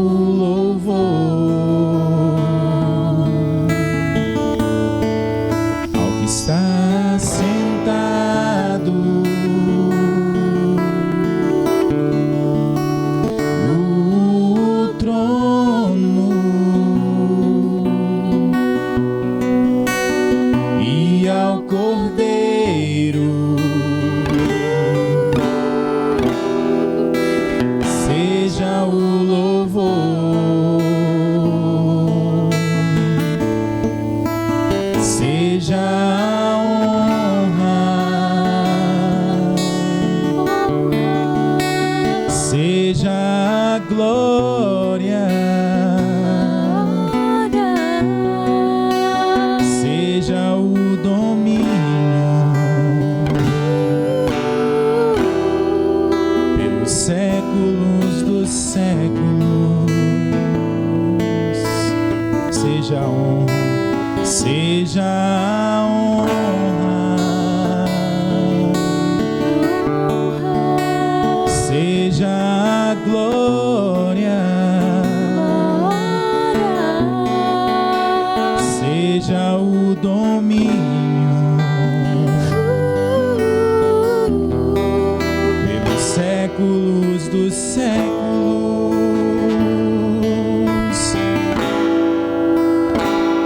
louvor ao que está sentado no trono e ao Cordeiro seja o louvor, seja a honra, seja a glória, seja o domínio pelos séculos dos séculos, seja a honra, seja a honra, seja a glória, seja o domínio pelos séculos dos séculos.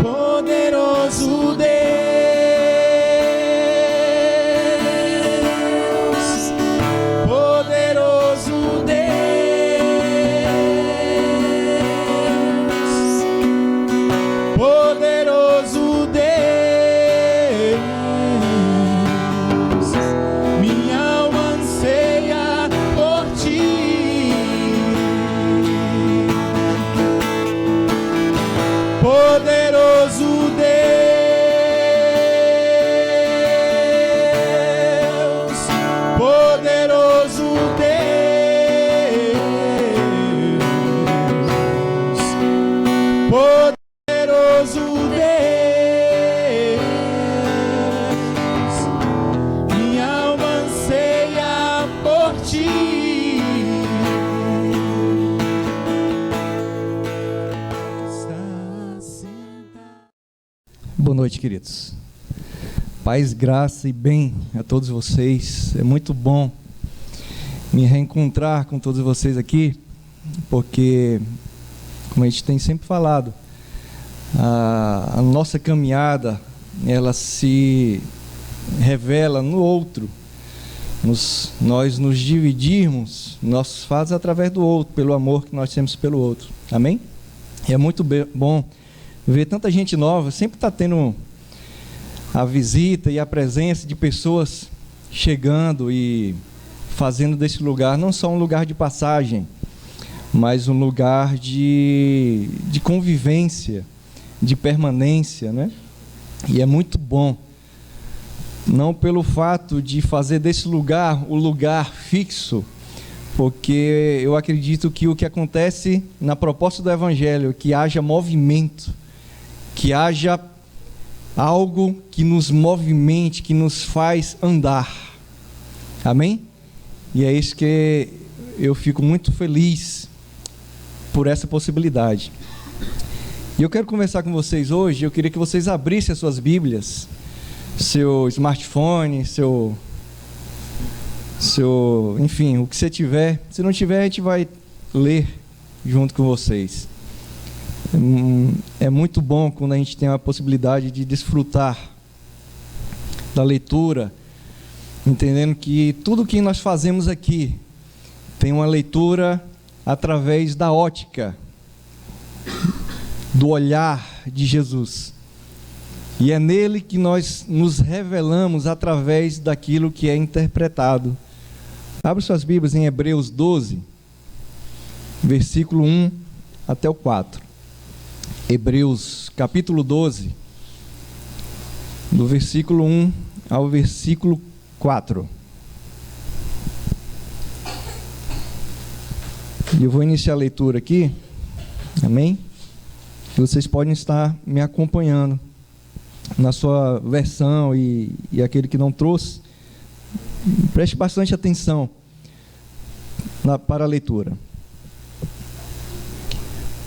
Poderoso Deus, poderoso Deus, poderoso Deus, minha alma anseia por ti. Poderoso Deus, poderoso Deus, poderoso Deus, minha alma anseia por ti. Boa noite, queridos. Paz, graça e bem a todos vocês. É muito bom me reencontrar com todos vocês aqui, porque, como a gente tem sempre falado, a nossa caminhada, ela se revela no outro. Nós nos dividirmos nossos fatos através do outro, pelo amor que nós temos pelo outro. Amém? E é muito bom ver tanta gente nova. Sempre está tendo a visita e a presença de pessoas chegando e fazendo desse lugar não só um lugar de passagem, mas um lugar de convivência, de permanência, né? E é muito bom, não pelo fato de fazer desse lugar o lugar fixo, porque eu acredito que o que acontece na proposta do Evangelho é que haja movimento, que haja algo que nos movimente, que nos faz andar. Amém? E é isso que eu fico muito feliz por essa possibilidade. E eu quero conversar com vocês hoje. Eu queria que vocês abrissem as suas Bíblias, seu smartphone, enfim, o que você tiver. Se não tiver, a gente vai ler junto com vocês. É muito bom quando a gente tem a possibilidade de desfrutar da leitura, entendendo que tudo que nós fazemos aqui tem uma leitura através da ótica, do olhar de Jesus. E é nele que nós nos revelamos através daquilo que é interpretado. Abra suas Bíblias em Hebreus 12, versículo 1 até o 4. Hebreus capítulo 12, do versículo 1 ao versículo 4. E eu vou iniciar a leitura aqui, amém? E vocês podem estar me acompanhando na sua versão e aquele que não trouxe, preste bastante atenção para a leitura.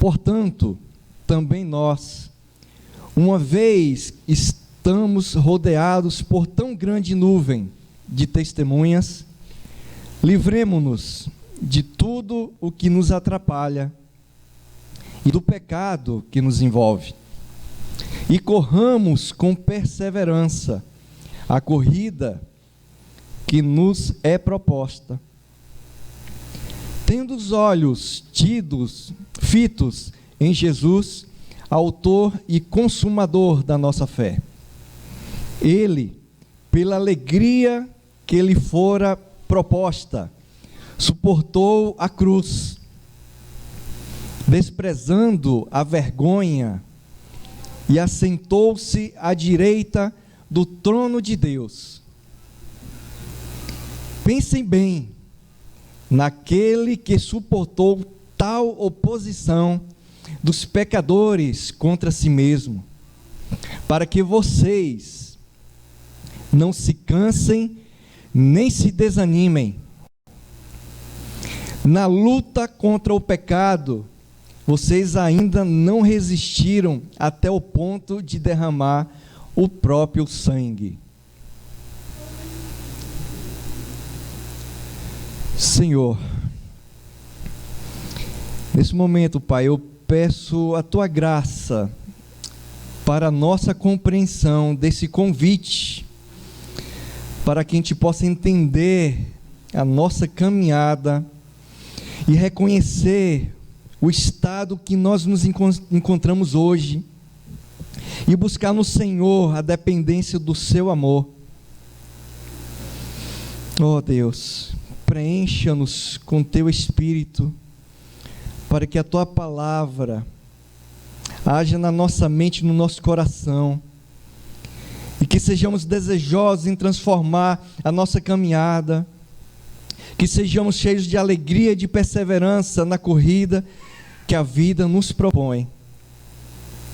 Portanto, também nós, uma vez estamos rodeados por tão grande nuvem de testemunhas, livremo-nos de tudo o que nos atrapalha e do pecado que nos envolve, e corramos com perseverança a corrida que nos é proposta, tendo os olhos fitos em Jesus, autor e consumador da nossa fé. Ele, pela alegria que lhe fora proposta, suportou a cruz, desprezando a vergonha, e assentou-se à direita do trono de Deus. Pensem bem naquele que suportou tal oposição dos pecadores contra si mesmo, para que vocês não se cansem nem se desanimem. Na luta contra o pecado, vocês ainda não resistiram até o ponto de derramar o próprio sangue. Senhor, nesse momento, Pai, eu peço a Tua graça para a nossa compreensão desse convite, para que a gente possa entender a nossa caminhada e reconhecer o estado que nós nos encontramos hoje e buscar no Senhor a dependência do Seu amor. Oh Deus, preencha-nos com Teu Espírito, para que a Tua palavra haja na nossa mente e no nosso coração, e que sejamos desejosos em transformar a nossa caminhada, que sejamos cheios de alegria e de perseverança na corrida que a vida nos propõe.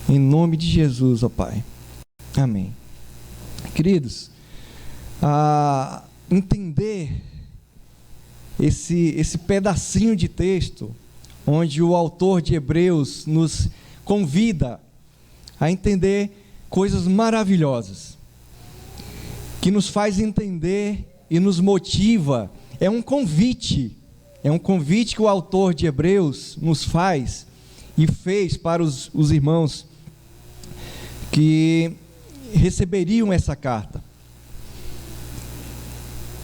Em nome de Jesus, ó Pai. Amém. Queridos, entender esse pedacinho de texto, onde o autor de Hebreus nos convida a entender coisas maravilhosas, que nos faz entender e nos motiva. É um convite que o autor de Hebreus nos faz e fez para os irmãos que receberiam essa carta.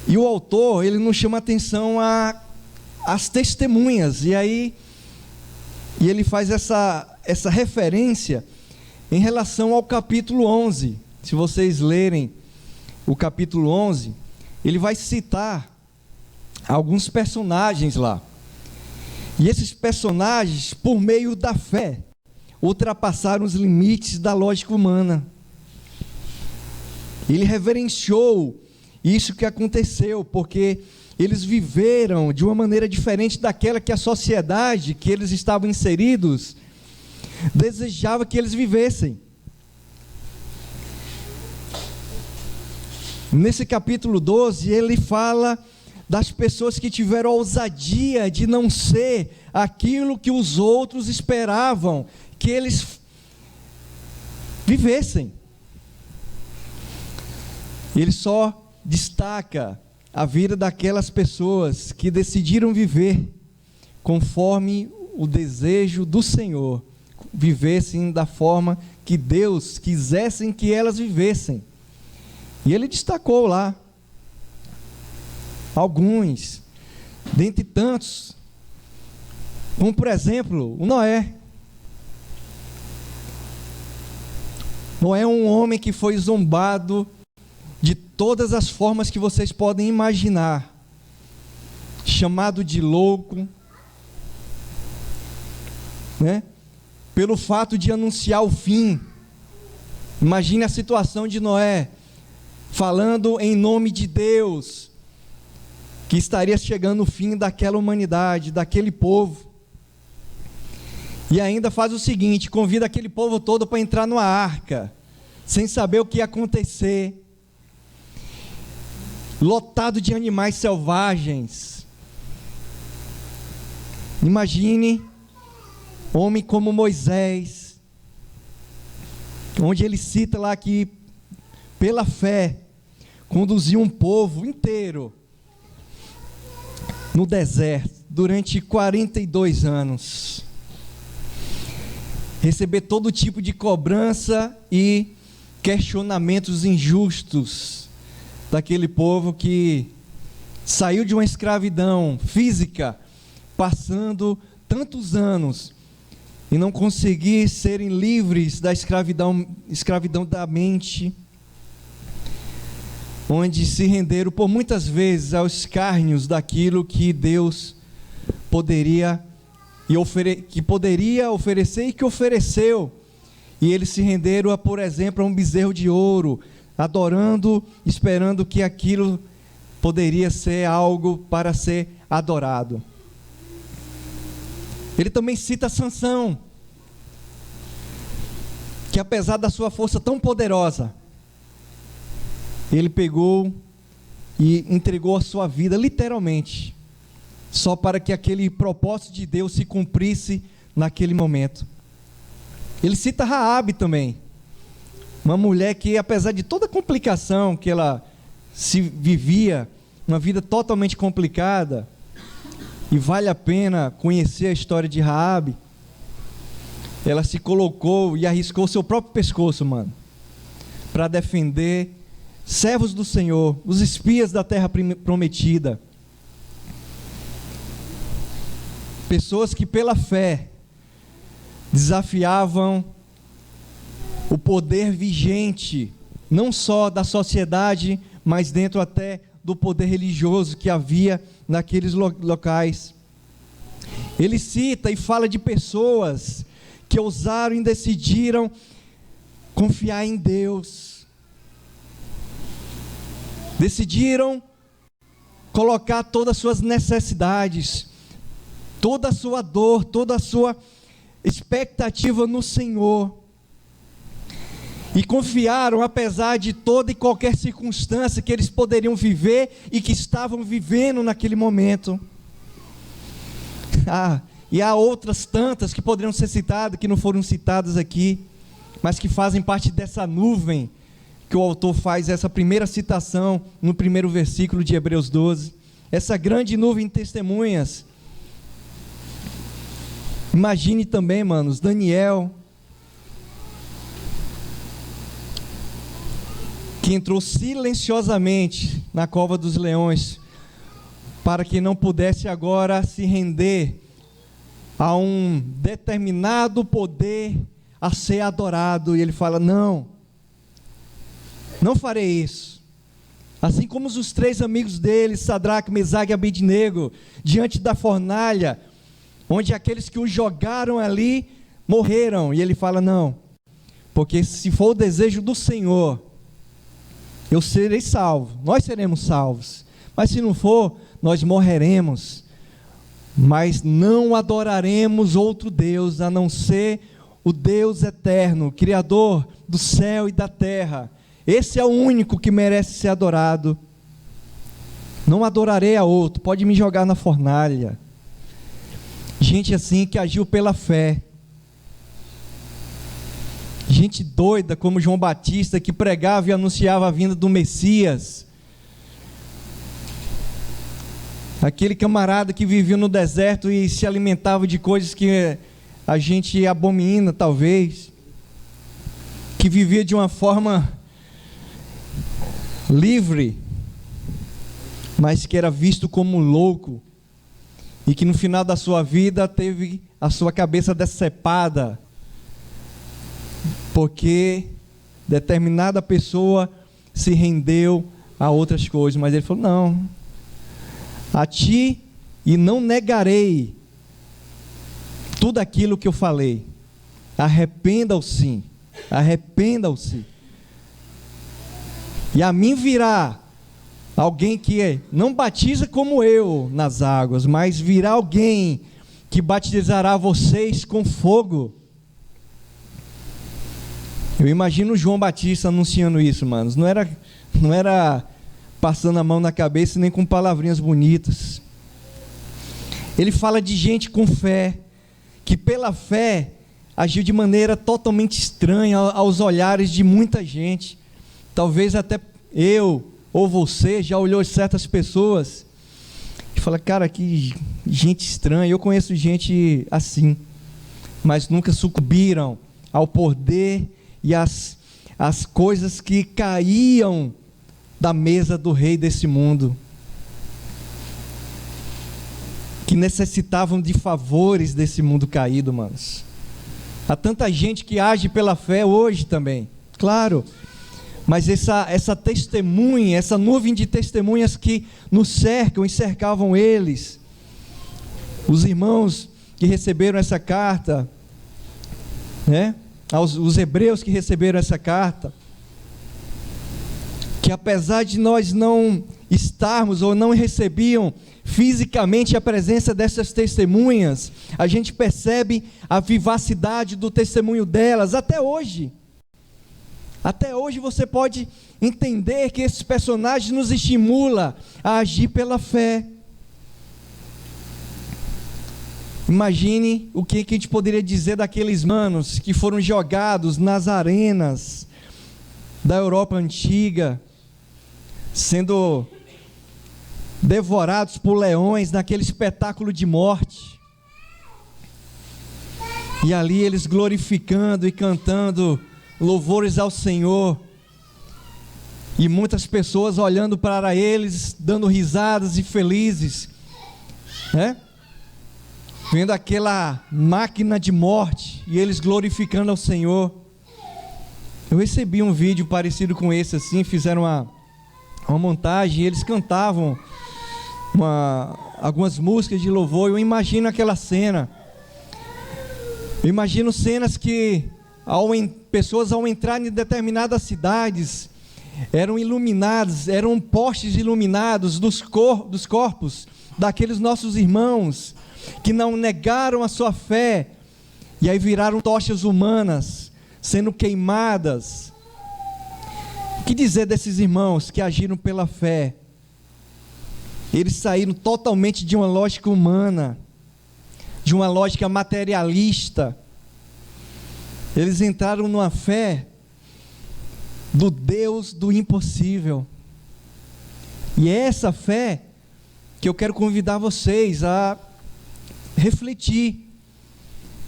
E o autor, ele nos chama a atenção às testemunhas, e ele faz essa referência em relação ao capítulo 11. Se vocês lerem o capítulo 11, ele vai citar alguns personagens lá. E esses personagens, por meio da fé, ultrapassaram os limites da lógica humana. Ele reverenciou isso que aconteceu, porque eles viveram de uma maneira diferente daquela que a sociedade que eles estavam inseridos desejava que eles vivessem. Nesse capítulo 12, ele fala das pessoas que tiveram a ousadia de não ser aquilo que os outros esperavam que eles vivessem. Ele só destaca a vida daquelas pessoas que decidiram viver conforme o desejo do Senhor, vivessem da forma que Deus quisesse que elas vivessem. E ele destacou lá alguns, dentre tantos, como por exemplo, o Noé. Noé é um homem que foi zombado de todas as formas que vocês podem imaginar, chamado de louco, né? Pelo fato de anunciar o fim. Imagine a situação de Noé, falando em nome de Deus, que estaria chegando o fim daquela humanidade, daquele povo. E ainda faz o seguinte, convida aquele povo todo para entrar numa arca, sem saber o que ia acontecer, lotado de animais selvagens. Imagine Homem como Moisés, onde ele cita lá que, pela fé, conduziu um povo inteiro no deserto durante 42 anos. Receber todo tipo de cobrança e questionamentos injustos daquele povo que saiu de uma escravidão física, passando tantos anos e não conseguir serem livres da escravidão da mente, onde se renderam por muitas vezes aos escárnios daquilo que Deus poderia oferecer e que ofereceu. E eles se renderam, por exemplo, a um bezerro de ouro, adorando, esperando que aquilo poderia ser algo para ser adorado. Ele também cita Sansão, que apesar da sua força tão poderosa, ele pegou e entregou a sua vida literalmente, só para que aquele propósito de Deus se cumprisse naquele momento. Ele cita Raabe também, uma mulher que, apesar de toda a complicação que ela se vivia, uma vida totalmente complicada, e vale a pena conhecer a história de Raabe, ela se colocou e arriscou seu próprio pescoço, mano, para defender servos do Senhor, os espias da terra prometida, pessoas que pela fé desafiavam o poder vigente, não só da sociedade, mas dentro até do poder religioso que havia naqueles locais. Ele cita e fala de pessoas que ousaram e decidiram confiar em Deus, decidiram colocar todas as suas necessidades, toda a sua dor, toda a sua expectativa no Senhor, e confiaram apesar de toda e qualquer circunstância que eles poderiam viver e que estavam vivendo naquele momento. E há outras tantas que poderiam ser citadas, que não foram citadas aqui, mas que fazem parte dessa nuvem que o autor faz essa primeira citação no primeiro versículo de Hebreus 12, essa grande nuvem de testemunhas. Imagine também, manos, Daniel, que entrou silenciosamente na cova dos leões, para que não pudesse agora se render a um determinado poder a ser adorado, e ele fala: não farei isso. Assim como os 3 amigos dele, Sadraque, Mesaque e Abednego, diante da fornalha, onde aqueles que o jogaram ali morreram, e ele fala: não, porque se for o desejo do Senhor, eu serei salvo, nós seremos salvos, mas se não for, nós morreremos, mas não adoraremos outro Deus, a não ser o Deus eterno, Criador do céu e da terra. Esse é o único que merece ser adorado. Não adorarei a outro, pode me jogar na fornalha. Gente assim que agiu pela fé, gente doida como João Batista, que pregava e anunciava a vinda do Messias, aquele camarada que vivia no deserto e se alimentava de coisas que a gente abomina talvez, que vivia de uma forma livre, mas que era visto como louco, e que no final da sua vida teve a sua cabeça decepada, porque determinada pessoa se rendeu a outras coisas. Mas ele falou: não, a ti e não negarei tudo aquilo que eu falei. Arrependa-se, arrependa-se. E a mim virá alguém que não batiza como eu nas águas, mas virá alguém que batizará vocês com fogo. Eu imagino João Batista anunciando isso, manos. Não era passando a mão na cabeça, nem com palavrinhas bonitas. Ele fala de gente com fé, que pela fé agiu de maneira totalmente estranha aos olhares de muita gente. Talvez até eu ou você já olhou certas pessoas e fala, cara, que gente estranha. Eu conheço gente assim, mas nunca sucumbiram ao poder e às coisas que caíam da mesa do rei desse mundo, que necessitavam de favores desse mundo caído, manos. Há tanta gente que age pela fé hoje também, claro, mas essa testemunha, essa nuvem de testemunhas que nos cercam e cercavam eles, os irmãos que receberam essa carta, né? Os hebreus que receberam essa carta, que apesar de nós não estarmos ou não recebiam fisicamente a presença dessas testemunhas, a gente percebe a vivacidade do testemunho delas até hoje. Até hoje você pode entender que esses personagens nos estimulam a agir pela fé. Imagine o que a gente poderia dizer daqueles manos que foram jogados nas arenas da Europa antiga, sendo devorados por leões naquele espetáculo de morte, e ali eles glorificando e cantando louvores ao Senhor, e muitas pessoas olhando para eles, dando risadas e felizes, né? Vendo aquela máquina de morte, e eles glorificando ao Senhor. Eu recebi um vídeo parecido com esse assim, fizeram uma montagem, e eles cantavam algumas músicas de louvor. Eu imagino aquela cena, eu imagino cenas que pessoas ao entrar em determinadas cidades eram iluminadas, eram postes iluminados dos corpos daqueles nossos irmãos que não negaram a sua fé, e aí viraram tochas humanas sendo queimadas. O que dizer desses irmãos que agiram pela fé? Eles saíram totalmente de uma lógica humana, de uma lógica materialista. Eles entraram numa fé do Deus do impossível. E é essa fé que eu quero convidar vocês a refletir.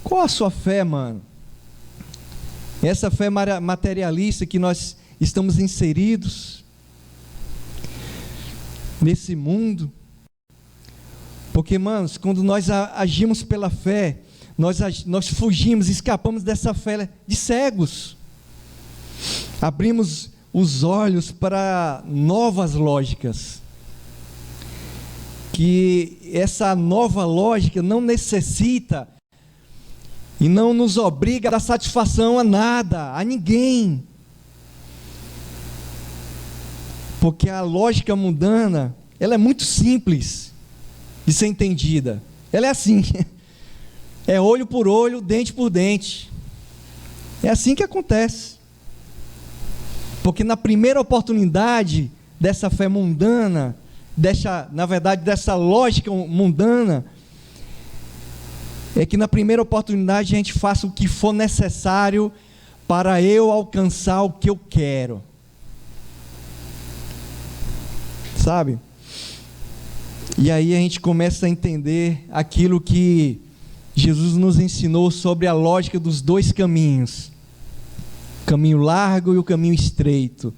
Qual a sua fé, mano? Essa fé materialista que nós estamos inseridos nesse mundo. Porque, manos, quando nós agimos pela fé, nós fugimos, escapamos dessa fé de cegos. Abrimos os olhos para novas lógicas. Que essa nova lógica não necessita e não nos obriga a dar satisfação a nada, a ninguém. Porque a lógica mundana, ela é muito simples de ser entendida. Ela é assim, é olho por olho, dente por dente. É assim que acontece. Porque na primeira oportunidade dessa fé mundana, dessa lógica mundana, é que na primeira oportunidade a gente faça o que for necessário para eu alcançar o que eu quero. Sabe? E aí a gente começa a entender aquilo que Jesus nos ensinou sobre a lógica dos dois caminhos, o caminho largo e o caminho estreito.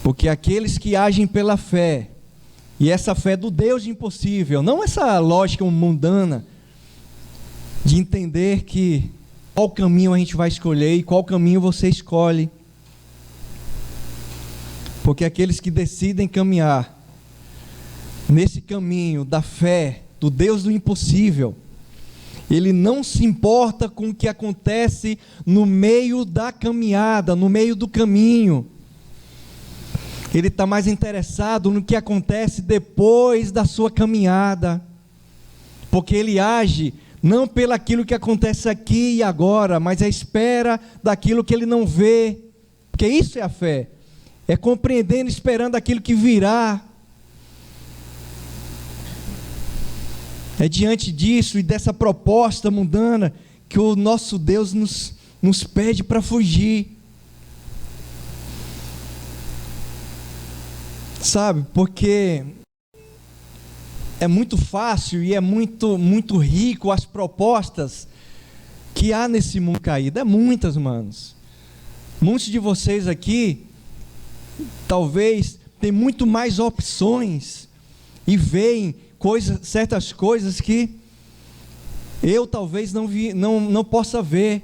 Porque aqueles que agem pela fé, e essa fé do Deus de impossível, não essa lógica mundana de entender que qual caminho a gente vai escolher e qual caminho você escolhe. Porque aqueles que decidem caminhar nesse caminho da fé, do Deus do impossível, ele não se importa com o que acontece no meio da caminhada, no meio do caminho. Ele está mais interessado no que acontece depois da sua caminhada, porque ele age não pelo aquilo que acontece aqui e agora, mas à espera daquilo que ele não vê, porque isso é a fé, é compreendendo, esperando aquilo que virá. É diante disso e dessa proposta mundana que o nosso Deus nos pede para fugir. Sabe, porque é muito fácil e é muito rico as propostas que há nesse mundo caído. É muitas, manos. Muitos de vocês aqui, talvez, tem muito mais opções e veem certas coisas que eu talvez não possa ver.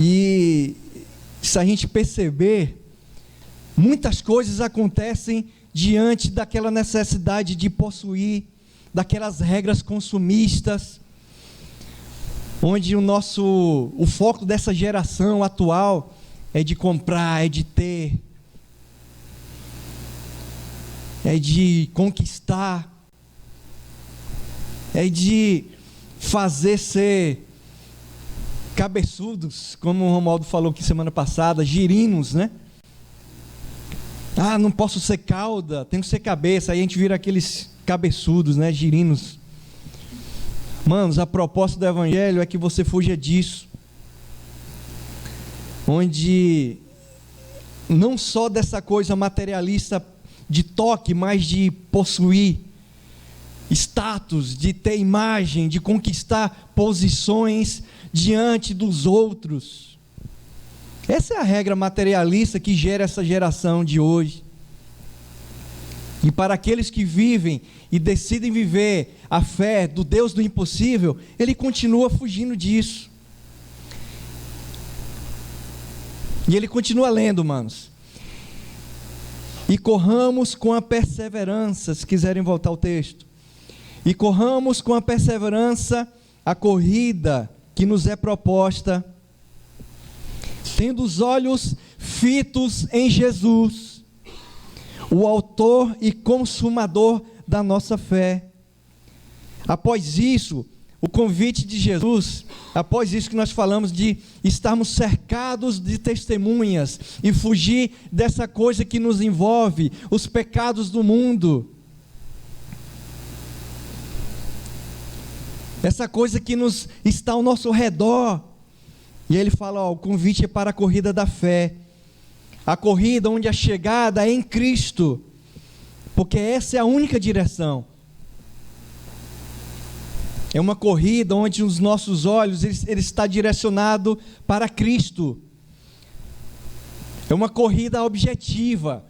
E se a gente perceber, muitas coisas acontecem diante daquela necessidade de possuir, daquelas regras consumistas, onde o foco dessa geração atual é de comprar, é de ter, é de conquistar, é de fazer ser cabeçudos, como o Romualdo falou aqui semana passada, girinos, né? Não posso ser cauda, tenho que ser cabeça. Aí a gente vira aqueles cabeçudos, né? Girinos. Manos, a proposta do Evangelho é que você fuja disso. Onde não só dessa coisa materialista de toque, mas de possuir status, de ter imagem, de conquistar posições diante dos outros. Essa é a regra materialista que gera essa geração de hoje. E para aqueles que vivem e decidem viver a fé do Deus do impossível, ele continua fugindo disso. E ele continua lendo, manos. E corramos com a perseverança, se quiserem voltar ao texto. E corramos com a perseverança a corrida que nos é proposta, tendo os olhos fitos em Jesus, o autor e consumador da nossa fé. Após isso, o convite de Jesus, após isso que nós falamos de estarmos cercados de testemunhas e fugir dessa coisa que nos envolve, os pecados do mundo, essa coisa que está ao nosso redor. E ele fala, o convite é para a corrida da fé, a corrida onde a chegada é em Cristo, porque essa é a única direção. É uma corrida onde os nossos olhos ele está direcionado para Cristo. É uma corrida objetiva.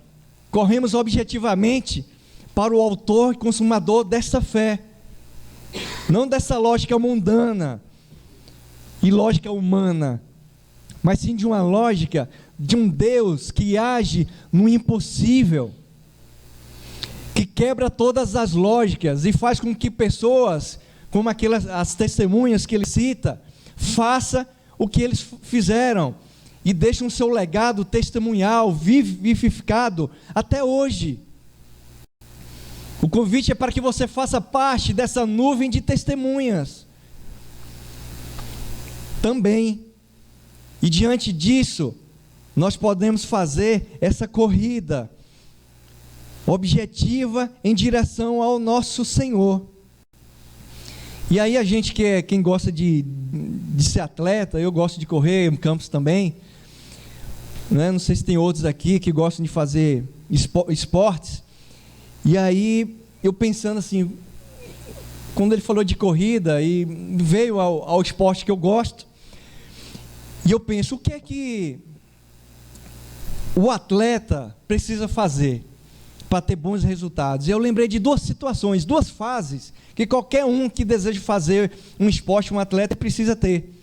Corremos objetivamente para o autor e consumador dessa fé, não dessa lógica mundana e lógica humana, mas sim de uma lógica de um Deus que age no impossível, que quebra todas as lógicas e faz com que pessoas, como as testemunhas que ele cita, faça o que eles fizeram e deixam o seu legado testemunhal, vivificado até hoje. O convite é para que você faça parte dessa nuvem de testemunhas também. E diante disso, nós podemos fazer essa corrida objetiva em direção ao nosso Senhor. E aí a gente quem gosta de ser atleta, eu gosto de correr em campos também, né? Não sei se tem outros aqui que gostam de fazer esportes. E aí eu pensando assim, quando ele falou de corrida e veio ao esporte que eu gosto, e eu penso, o que é que o atleta precisa fazer para ter bons resultados? Eu lembrei de duas situações, duas fases que qualquer um que deseja fazer um esporte, um atleta precisa ter,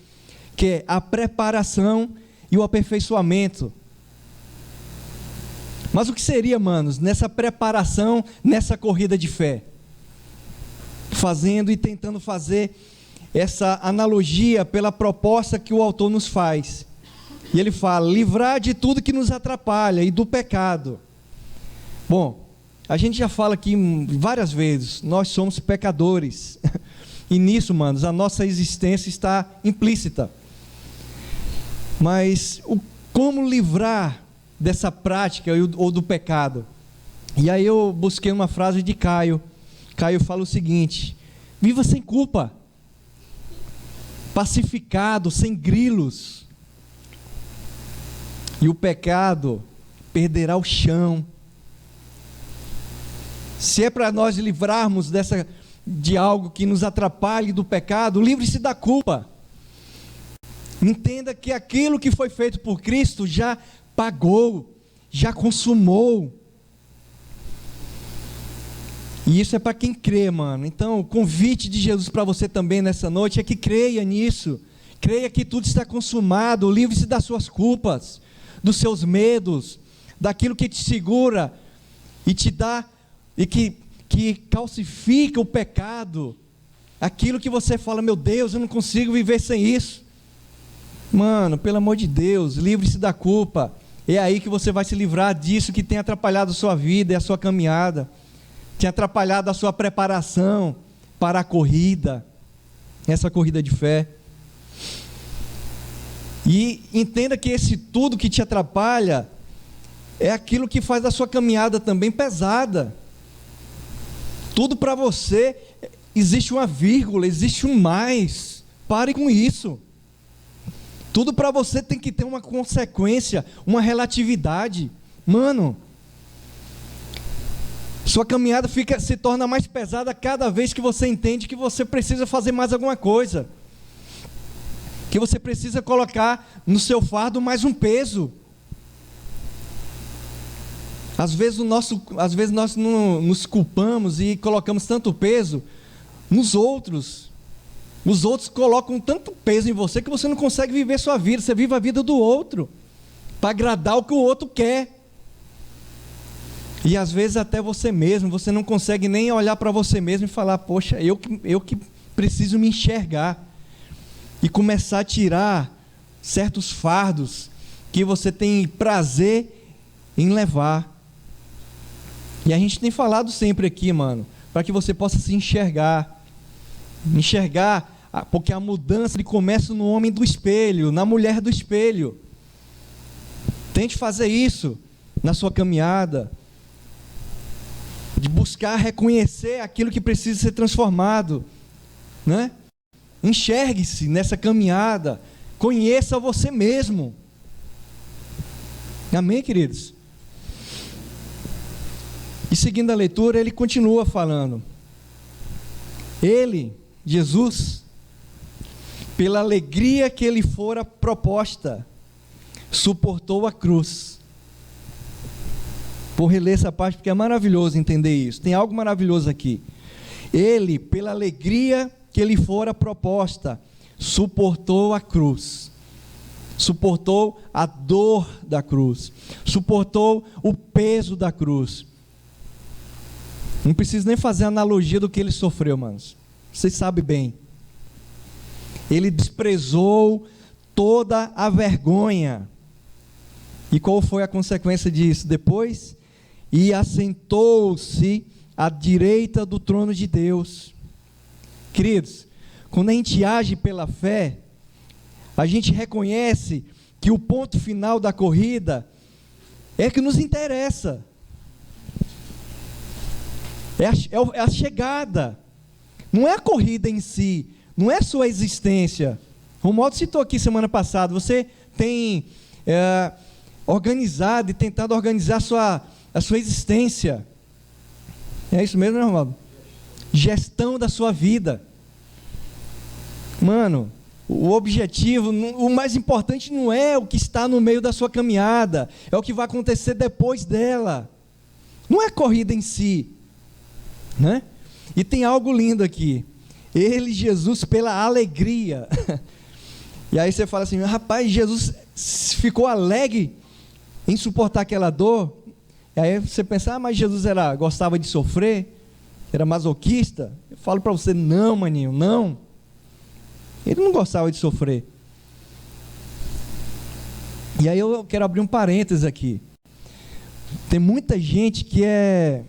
que é a preparação e o aperfeiçoamento. Mas o que seria, manos, nessa preparação, nessa corrida de fé? Fazendo e tentando fazer essa analogia pela proposta que o autor nos faz. E ele fala, livrar de tudo que nos atrapalha e do pecado. Bom, a gente já fala aqui várias vezes, nós somos pecadores. E nisso, manos, a nossa existência está implícita. Mas como livrar dessa prática ou do pecado? E aí eu busquei uma frase de Caio Caio fala o seguinte: viva sem culpa, pacificado, sem grilos, e o pecado perderá o chão. Se é para nós livrarmos de algo que nos atrapalhe do pecado, livre-se da culpa. Entenda que aquilo que foi feito por Cristo já pagou, já consumou. E isso é para quem crê, mano. Então, o convite de Jesus para você também nessa noite é que creia nisso. Creia que tudo está consumado. Livre-se das suas culpas, dos seus medos, daquilo que te segura e te dá, e que calcifica o pecado. Aquilo que você fala: meu Deus, eu não consigo viver sem isso. Mano, pelo amor de Deus, livre-se da culpa. É aí que você vai se livrar disso que tem atrapalhado a sua vida e a sua caminhada, tem atrapalhado a sua preparação para a corrida, essa corrida de fé. E entenda que esse tudo que te atrapalha é aquilo que faz a sua caminhada também pesada. Tudo para você existe uma vírgula, existe um mais. Pare com isso. Tudo para você tem que ter uma consequência, uma relatividade. Mano, sua caminhada se torna mais pesada cada vez que você entende que você precisa fazer mais alguma coisa, que você precisa colocar no seu fardo mais um peso. Às vezes nós nos culpamos e colocamos tanto peso nos outros. Os outros colocam tanto peso em você que você não consegue viver sua vida. Você vive a vida do outro para agradar o que o outro quer. E às vezes até você mesmo, você não consegue nem olhar para você mesmo e falar: poxa, eu que preciso me enxergar e começar a tirar certos fardos que você tem prazer em levar. E a gente tem falado sempre aqui, mano, para que você possa se enxergar, porque a mudança começa no homem do espelho, na mulher do espelho. Tente fazer isso na sua caminhada, de buscar reconhecer aquilo que precisa ser transformado, né? Enxergue-se nessa caminhada, conheça você mesmo. Amém, queridos? E seguindo a leitura, ele continua falando: ele, Jesus, pela alegria que lhe fora proposta, suportou a cruz. Vou reler essa parte porque é maravilhoso entender isso. Tem algo maravilhoso aqui. Ele, pela alegria que lhe fora proposta, suportou a cruz. Suportou a dor da cruz. Suportou o peso da cruz. Não preciso nem fazer analogia do que ele sofreu, manos. Vocês sabem bem. Ele desprezou toda a vergonha. E qual foi a consequência disso? Depois, e assentou-se à direita do trono de Deus. Queridos, quando a gente age pela fé, a gente reconhece que o ponto final da corrida é que nos interessa. É a chegada. Não é a corrida em si, não é a sua existência. O Romualdo citou aqui semana passada, você tem organizado e tentado organizar a sua existência. É isso mesmo, né, Romualdo? Gestão da sua vida. Mano, o objetivo, o mais importante não é o que está no meio da sua caminhada, é o que vai acontecer depois dela. Não é a corrida em si, né? E tem algo lindo aqui. Ele, Jesus, pela alegria. E aí você fala assim: rapaz, Jesus ficou alegre em suportar aquela dor. E aí você pensa: mas Jesus gostava de sofrer? Era masoquista? Eu falo para você: não, maninho, não. Ele não gostava de sofrer. E aí eu quero abrir um parênteses aqui. Tem muita gente que é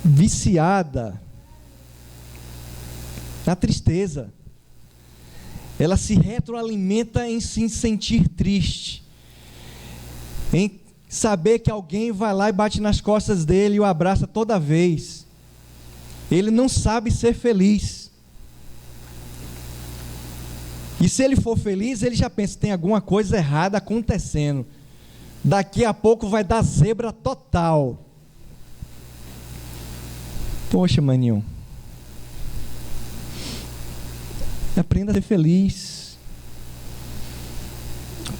viciada na tristeza. Ela se retroalimenta em se sentir triste, em saber que alguém vai lá e bate nas costas dele e o abraça toda vez. ele não sabe ser feliz. E se ele for feliz, ele já pensa, tem alguma coisa errada acontecendo. Daqui a pouco vai dar zebra total. Poxa, maninho. Aprenda a ser feliz.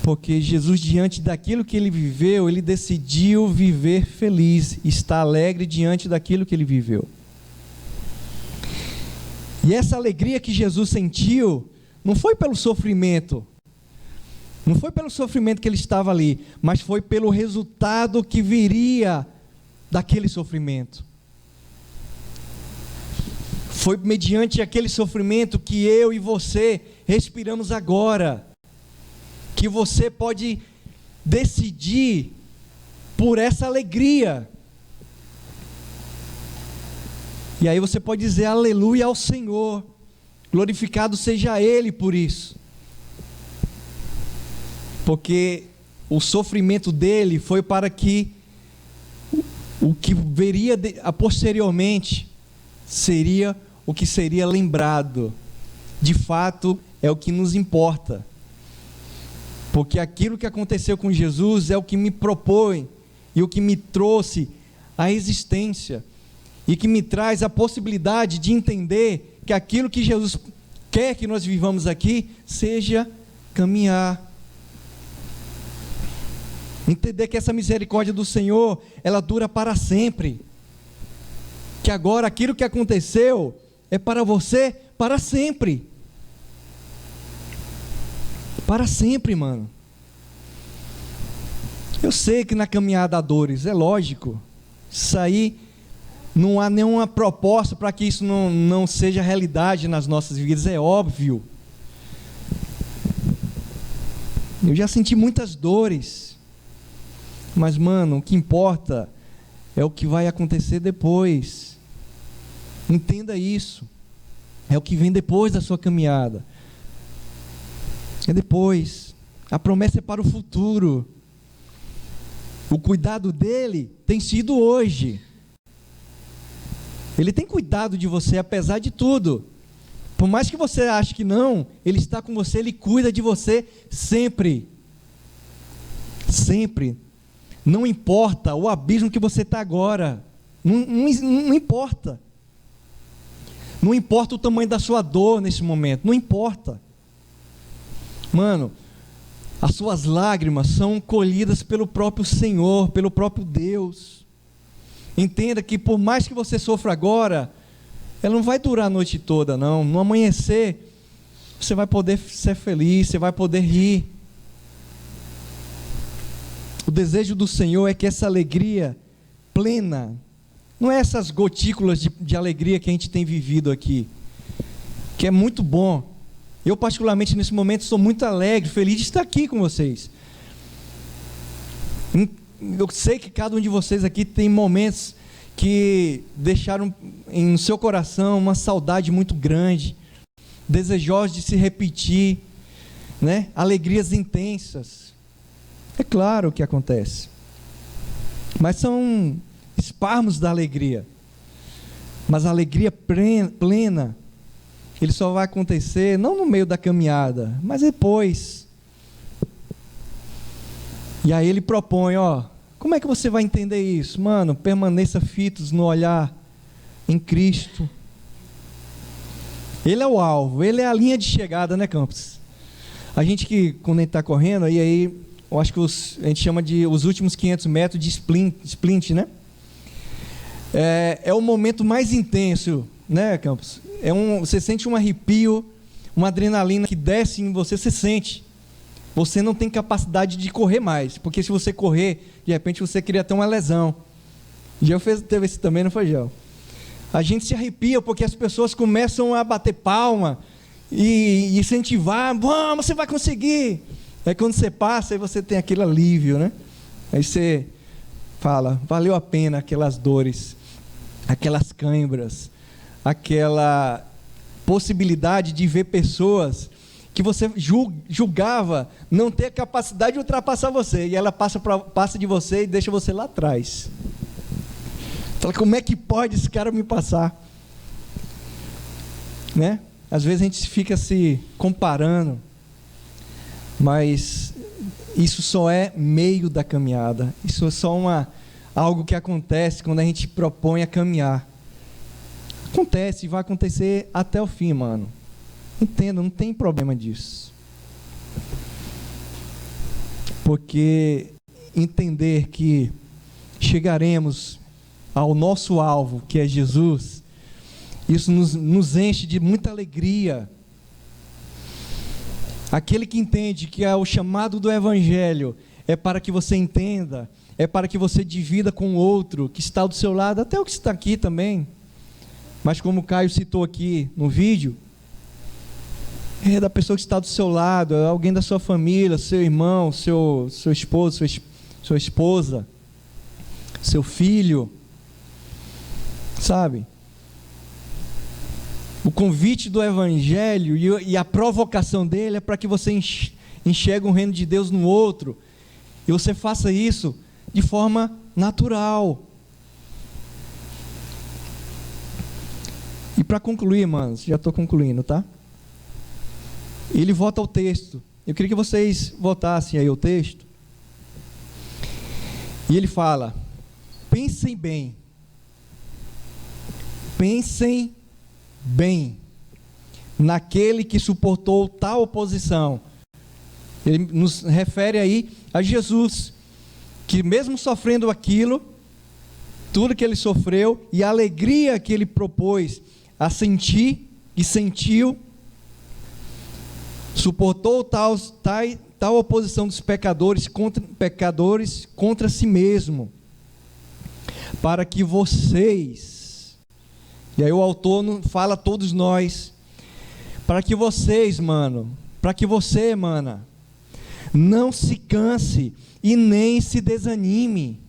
Porque Jesus, diante daquilo que ele viveu, ele decidiu viver feliz, estar alegre diante daquilo que ele viveu. E essa alegria que Jesus sentiu, não foi pelo sofrimento, não foi pelo sofrimento que ele estava ali, mas foi pelo resultado que viria daquele sofrimento. Foi mediante aquele sofrimento que eu e você respiramos agora, que você pode decidir por essa alegria. E aí você pode dizer aleluia ao Senhor, glorificado seja Ele por isso. Porque o sofrimento dele foi para que o que viria posteriormente seria o que seria lembrado. De fato, é o que nos importa. Porque aquilo que aconteceu com Jesus é o que me propõe e o que me trouxe à existência e que me traz a possibilidade de entender que aquilo que Jesus quer que nós vivamos aqui seja caminhar. Entender que essa misericórdia do Senhor, ela dura para sempre. Que agora aquilo que aconteceu é para você para sempre. Para sempre, mano. Eu sei que na caminhada há dores, é lógico. Isso aí, não há nenhuma proposta para que isso não seja realidade nas nossas vidas, é óbvio. Eu já senti muitas dores. Mas, mano, o que importa é o que vai acontecer depois. Entenda isso. É o que vem depois da sua caminhada. É depois. A promessa é para o futuro. O cuidado dele tem sido hoje. Ele tem cuidado de você apesar de tudo. Por mais que você ache que não, ele está com você, ele cuida de você sempre. Sempre. Não importa o abismo que você está agora. Não importa. Não importa o tamanho da sua dor nesse momento. Não importa. Mano, as suas lágrimas são colhidas pelo próprio Senhor, pelo próprio Deus. Entenda que por mais que você sofra agora, ela não vai durar a noite toda, não. No amanhecer, você vai poder ser feliz, você vai poder rir. O desejo do Senhor é que essa alegria plena, não é essas gotículas de alegria que a gente tem vivido aqui, que é muito bom. Eu particularmente nesse momento sou muito alegre, feliz de estar aqui com vocês. Eu sei que cada um de vocês aqui tem momentos que deixaram em seu coração uma saudade muito grande, desejosos de se repetir, né? Alegrias intensas. É claro o que acontece, mas são espasmos da alegria. Mas a alegria plena, ele só vai acontecer não no meio da caminhada, mas depois. E aí ele propõe, como é que você vai entender isso? Mano, permaneça fitos no olhar em Cristo. Ele é o alvo, ele é a linha de chegada, né, Campos? A gente que, quando a gente está correndo, aí eu acho que a gente chama de os últimos 500 metros de sprint, né? É o momento mais intenso, né, Campos? Você sente um arrepio, uma adrenalina que desce em você, você sente. Você não tem capacidade de correr mais, porque se você correr, de repente você queria ter uma lesão. Gel teve esse também, não foi, Gel? A gente se arrepia porque as pessoas começam a bater palma e incentivar, vamos, você vai conseguir. Aí quando você passa, aí você tem aquele alívio, né? Aí você fala, valeu a pena aquelas dores, aquelas cãibras, aquela possibilidade de ver pessoas que você julgava não ter capacidade de ultrapassar você, e ela passa de você e deixa você lá atrás. Fala, como é que pode esse cara me passar? né? Às vezes a gente fica se comparando, mas isso só é meio da caminhada. Isso é só algo que acontece quando a gente propõe a caminhar. Acontece e vai acontecer até o fim, mano. Entenda, não tem problema disso. Porque entender que chegaremos ao nosso alvo, que é Jesus, isso nos enche de muita alegria. Aquele que entende que o chamado do Evangelho é para que você entenda, é para que você divida com o outro que está do seu lado, até o que está aqui também. Mas como o Caio citou aqui no vídeo, é da pessoa que está do seu lado, é alguém da sua família, seu irmão, seu esposo, sua esposa, seu filho, sabe? O convite do Evangelho e a provocação dele é para que você enxergue o reino de Deus no outro, e você faça isso de forma natural. E para concluir, irmãos, já estou concluindo, tá? Ele volta ao texto. Eu queria que vocês voltassem aí ao texto. E ele fala: pensem bem. Pensem bem naquele que suportou tal oposição. Ele nos refere aí a Jesus, que mesmo sofrendo aquilo, tudo que ele sofreu e a alegria que ele propôs a sentir e sentiu, suportou tal oposição dos pecadores contra si mesmo, para que vocês, e aí o autor fala a todos nós, para que vocês, para que você, não se canse e nem se desanime,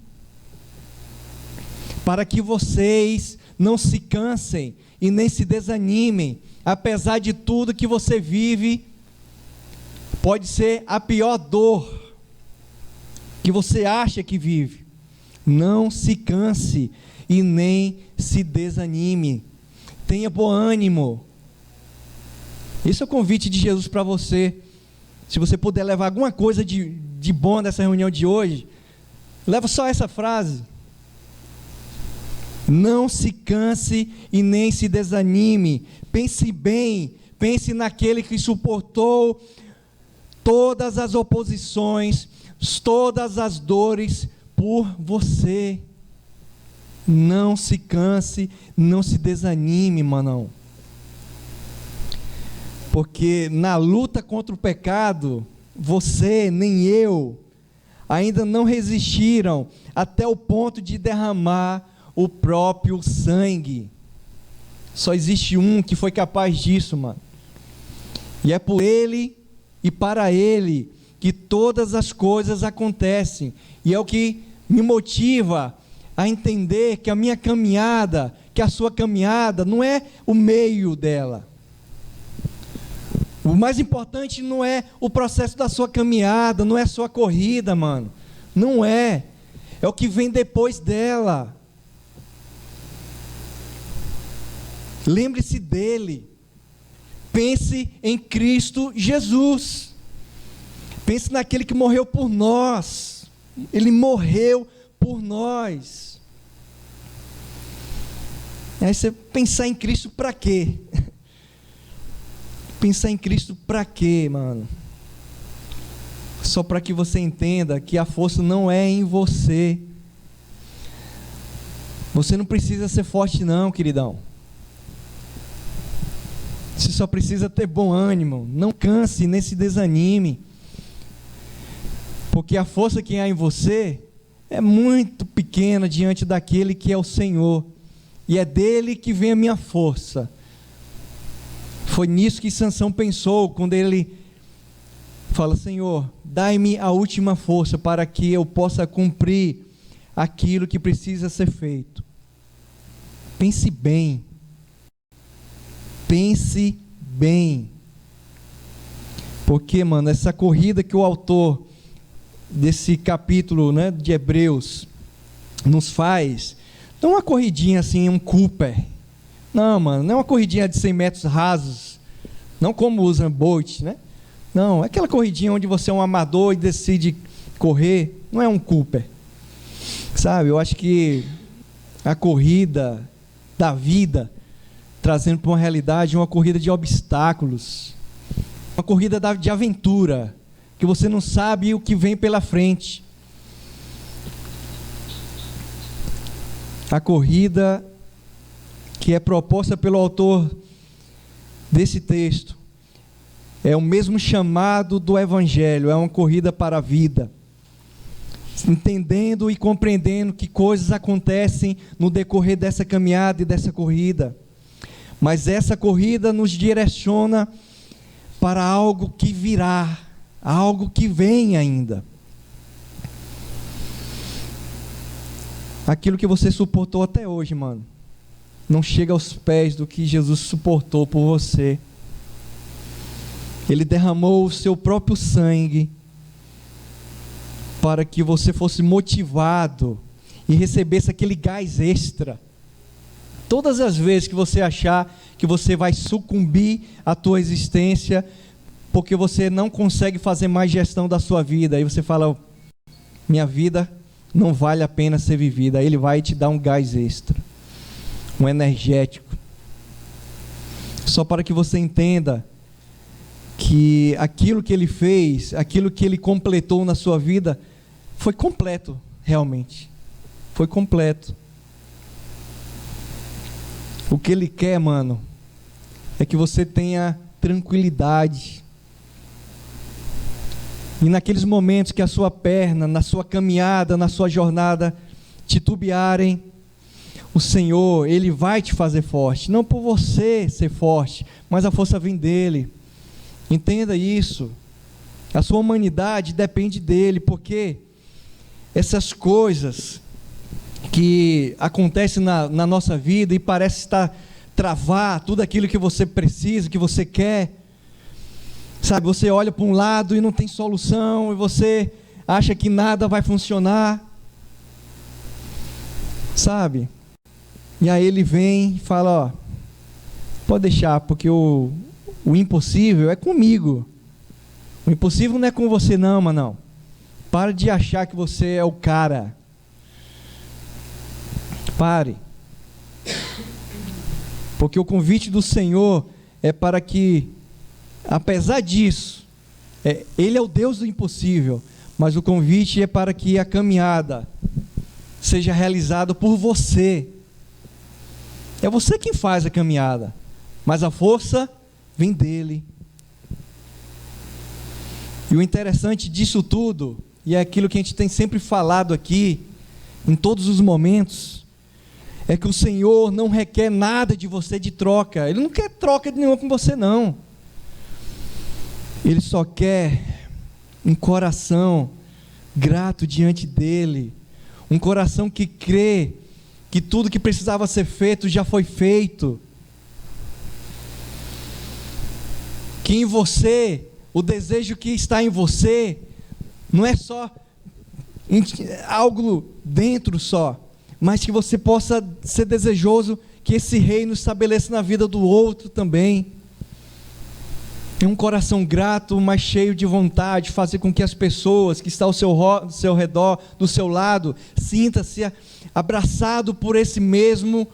para que vocês não se cansem e nem se desanimem, apesar de tudo que você vive. Pode ser a pior dor que você acha que vive. Não se canse e nem se desanime. Tenha bom ânimo. Esse é o convite de Jesus para você. Se você puder levar alguma coisa de bom dessa reunião de hoje, leva só essa frase. Não se canse e nem se desanime. Pense bem, pense naquele que suportou todas as oposições, todas as dores por você. Não se canse, não se desanime, manão. Porque na luta contra o pecado, você nem eu ainda não resistiram até o ponto de derramar o próprio sangue. Só existe um que foi capaz disso, mano. E é por ele e para ele que todas as coisas acontecem. E é o que me motiva a entender que a minha caminhada, que a sua caminhada não é o meio dela. O mais importante não é o processo da sua caminhada, não é a sua corrida, mano. Não é. É o que vem depois dela. Lembre-se dele. Pense em Cristo Jesus. Pense naquele que morreu por nós. Ele morreu por nós. Aí você pensar em Cristo para quê? Pensar em Cristo para quê, mano? Só para que você entenda que a força não é em você. Você não precisa ser forte não, queridão. Você só precisa ter bom ânimo. Não canse, nem se desanime. Porque a força que há em você é muito pequena diante daquele que é o Senhor. E é dele que vem a minha força. Foi nisso que Sansão pensou quando ele fala: Senhor, dai-me a última força para que eu possa cumprir aquilo que precisa ser feito. Pense bem. Pense bem. Porque, mano, essa corrida que o autor desse capítulo, né, de Hebreus nos faz, não é uma corridinha assim, um Cooper, Não, mano, não é uma corridinha de 100 metros rasos, não como usa Bolt, né? Não, é aquela corridinha onde você é um amador e decide correr, não é um Cooper. Sabe, eu acho que a corrida da vida, trazendo para uma realidade, uma corrida de obstáculos, uma corrida de aventura, que você não sabe o que vem pela frente. A corrida que é proposta pelo autor desse texto é o mesmo chamado do Evangelho, é uma corrida para a vida, entendendo e compreendendo que coisas acontecem no decorrer dessa caminhada e dessa corrida, mas essa corrida nos direciona para algo que virá, algo que vem ainda. Aquilo que você suportou até hoje, mano, não chega aos pés do que Jesus suportou por você. Ele derramou o seu próprio sangue para que você fosse motivado e recebesse aquele gás extra. Todas as vezes que você achar que você vai sucumbir à tua existência, porque você não consegue fazer mais gestão da sua vida, aí você fala, minha vida não vale a pena ser vivida, aí ele vai te dar um gás extra, um energético, só para que você entenda que aquilo que ele fez, aquilo que ele completou na sua vida, foi completo, realmente, foi completo. O que ele quer, mano, é que você tenha tranquilidade, e naqueles momentos que a sua perna, na sua caminhada, na sua jornada, titubearem, o Senhor, Ele vai te fazer forte, não por você ser forte, mas a força vem dEle. Entenda isso. A sua humanidade depende dEle, porque essas coisas que acontecem na nossa vida e parece estar travar tudo aquilo que você precisa, que você quer, sabe, você olha para um lado e não tem solução, e você acha que nada vai funcionar, sabe, e aí ele vem e fala, ó, pode deixar, porque o impossível é comigo, o impossível não é com você não, mano, não. Para de achar que você é o cara, pare, porque o convite do Senhor é para que, apesar disso, Ele é o Deus do impossível, mas o convite é para que a caminhada seja realizada por você. É você quem faz a caminhada, mas a força vem dEle. E o interessante disso tudo, e é aquilo que a gente tem sempre falado aqui, em todos os momentos, é que o Senhor não requer nada de você de troca. Ele não quer troca nenhuma com você, não. Ele só quer um coração grato diante dEle, um coração que crê que tudo que precisava ser feito já foi feito, que em você, o desejo que está em você, não é só algo dentro só, mas que você possa ser desejoso que esse reino estabeleça na vida do outro também. É um coração grato, mas cheio de vontade, fazer com que as pessoas que estão ao seu redor, do seu lado, sinta-se abraçado por esse mesmo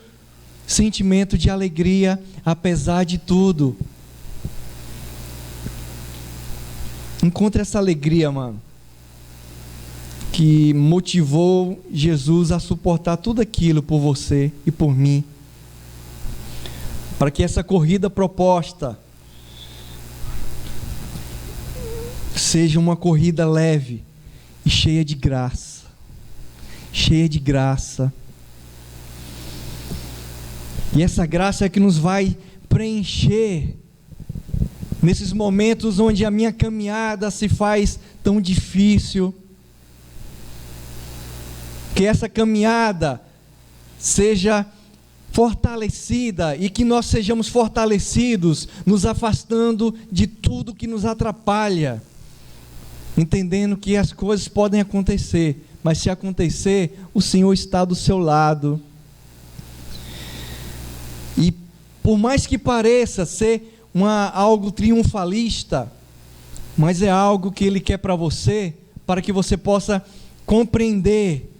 sentimento de alegria, apesar de tudo. Encontre essa alegria, mano, que motivou Jesus a suportar tudo aquilo por você e por mim, para que essa corrida proposta seja uma corrida leve e cheia de graça, cheia de graça. E essa graça é que nos vai preencher nesses momentos onde a minha caminhada se faz tão difícil. Que essa caminhada seja fortalecida e que nós sejamos fortalecidos, nos afastando de tudo que nos atrapalha, entendendo que as coisas podem acontecer, mas se acontecer, o Senhor está do seu lado. E Por mais que pareça ser algo triunfalista, mas é algo que Ele quer para você, para que você possa compreender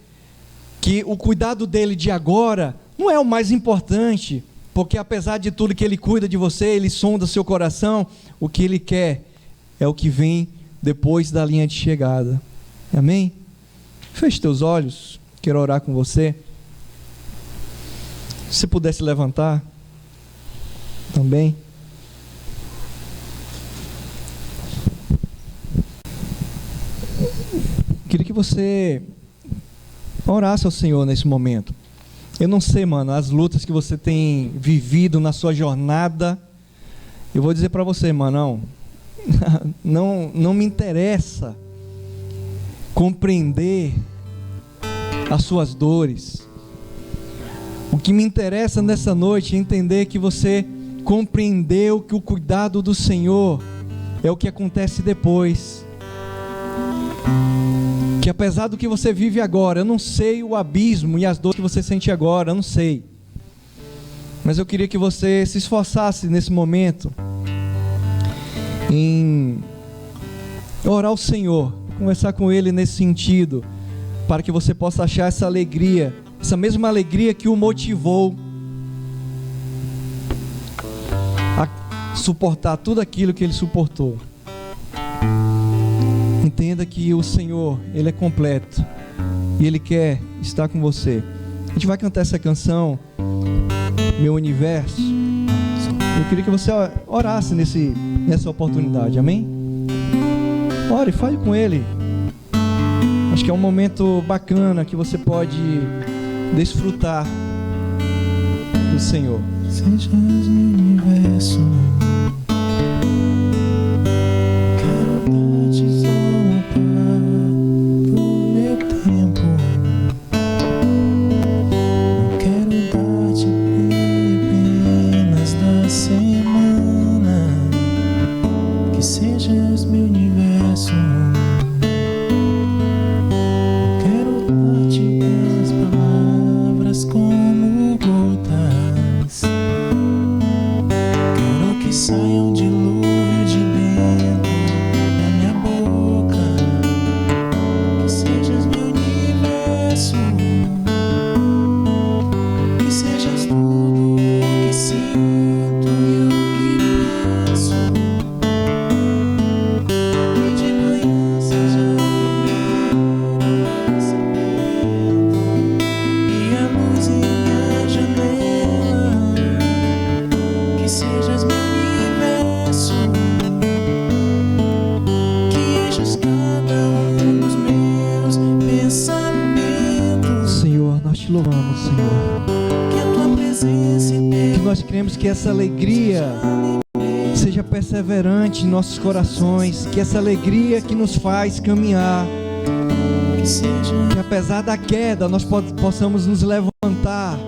que o cuidado dele de agora não é o mais importante, porque apesar de tudo que Ele cuida de você, Ele sonda seu coração, o que Ele quer é o que vem depois da linha de chegada. Amém? Feche teus olhos, quero orar com você. Se pudesse levantar também. Queria que você orasse ao Senhor nesse momento. Eu não sei, mano, as lutas que você tem vivido na sua jornada. Eu vou dizer para você, mano, não me interessa compreender as suas dores. O que me interessa nessa noite é entender que você compreendeu que o cuidado do Senhor é o que acontece depois. Que apesar do que você vive agora, eu não sei o abismo e as dores que você sente agora, eu não sei. Mas eu queria que você se esforçasse nesse momento em orar ao Senhor, conversar com Ele nesse sentido, para que você possa achar essa alegria, essa mesma alegria que o motivou a suportar tudo aquilo que Ele suportou. Entenda que o Senhor, Ele é completo e Ele quer estar com você. A gente vai cantar essa canção, Meu Universo. Eu queria que você orasse nessa oportunidade, amém? Ore, fale com Ele. Acho que é um momento bacana que você pode desfrutar do Senhor. Sejas meu universo, quero dar-te só pro meu tempo. Não quero dar-te apenas da semana. Que sejas meu universo. Quero dar-te as palavras como gotas. Quero que saia um dilúvio de dentro da minha boca. Que sejas meu universo. Que sejas tudo o que sinto e o que penso. Que de manhã seja o primeiro pensamento e a luz em minha janela. Que sejas meu universo. Que enchas cada um dos meus pensamentos. Senhor, nós te louvamos, Senhor. Que a tua presença Que nós cremos que essa alegria seja perseverante em nossos corações, que essa alegria que nos faz caminhar, que seja que apesar da queda nós possamos nos levantar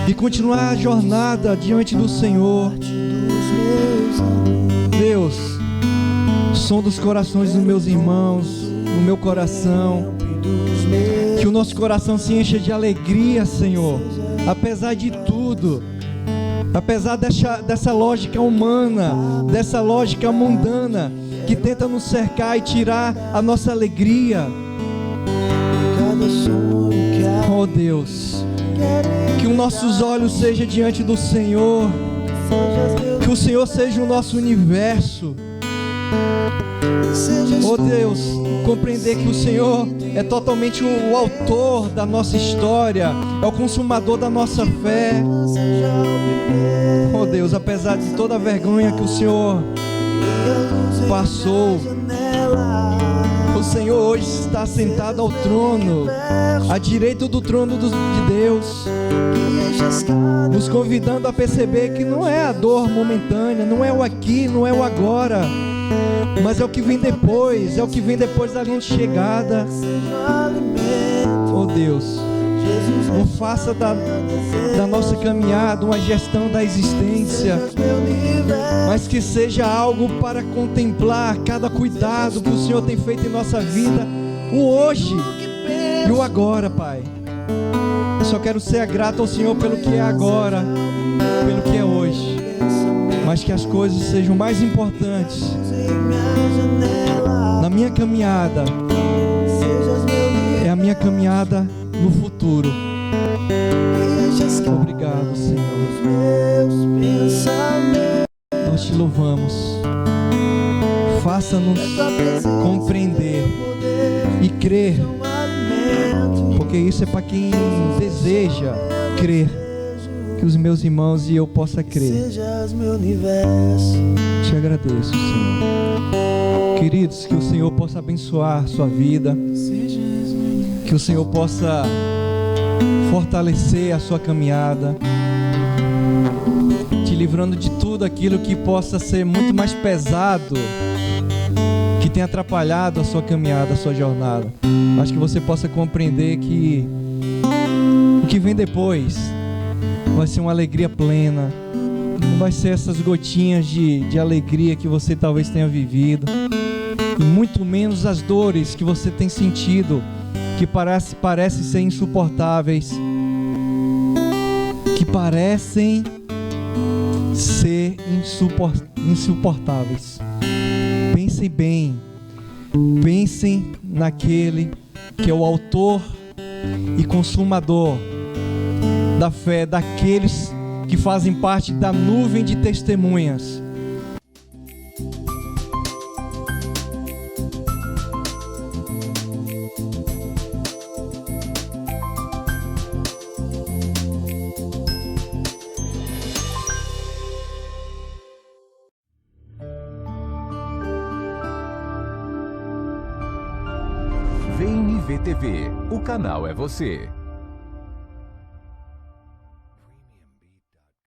e continuar a jornada diante do Senhor. parte dos meus amigos. Deus, som dos corações dos meus irmãos, no meu coração, Dos meus que o nosso coração se encha de alegria, Senhor, apesar de tudo, apesar dessa lógica humana, dessa lógica mundana que tenta nos cercar e tirar a nossa alegria. cada sonho que Oh Deus, que os nossos olhos sejam diante do Senhor, sejas meu. que o Senhor seja o nosso universo. Sejas Oh Deus, compreender que o Senhor é totalmente o autor da nossa história, é o consumador da nossa fé. seja o primeiro. Oh Deus, apesar de toda a vergonha que o Senhor passou, o Senhor hoje está sentado ao trono, à direita do trono de Deus, nos convidando a perceber que não é a dor momentânea, não é o aqui, não é o agora, mas é o que vem depois, é o que vem depois da linha de chegada. Oh Deus, não faça da nossa caminhada uma gestão da existência, mas que seja algo para contemplar cada cuidado que o Senhor tem feito em nossa vida, o hoje e o agora, Pai. Eu só quero ser grato ao Senhor pelo que é agora, pelo que é hoje. mas que as coisas sejam mais importantes na minha caminhada. É a minha caminhada no futuro. Obrigado, Senhor. Nós te louvamos. Faça-nos compreender e crer, porque isso é para quem deseja crer. Que os meus irmãos e eu possa crer. Te agradeço, Senhor. Queridos, que o Senhor possa abençoar a sua vida, que o Senhor possa fortalecer a sua caminhada, te livrando de tudo aquilo que possa ser muito mais pesado, que tem atrapalhado a sua caminhada, a sua jornada, mas que você possa compreender que o que vem depois vai ser uma alegria plena, não vai ser essas gotinhas de alegria que você talvez tenha vivido, e muito menos as dores que você tem sentido, que parecem ser insuportáveis, que parecem ser insuportáveis. Pensem bem, pensem naquele que é o autor e consumador da fé, daqueles que fazem parte da nuvem de testemunhas. VNV TV, o canal é você.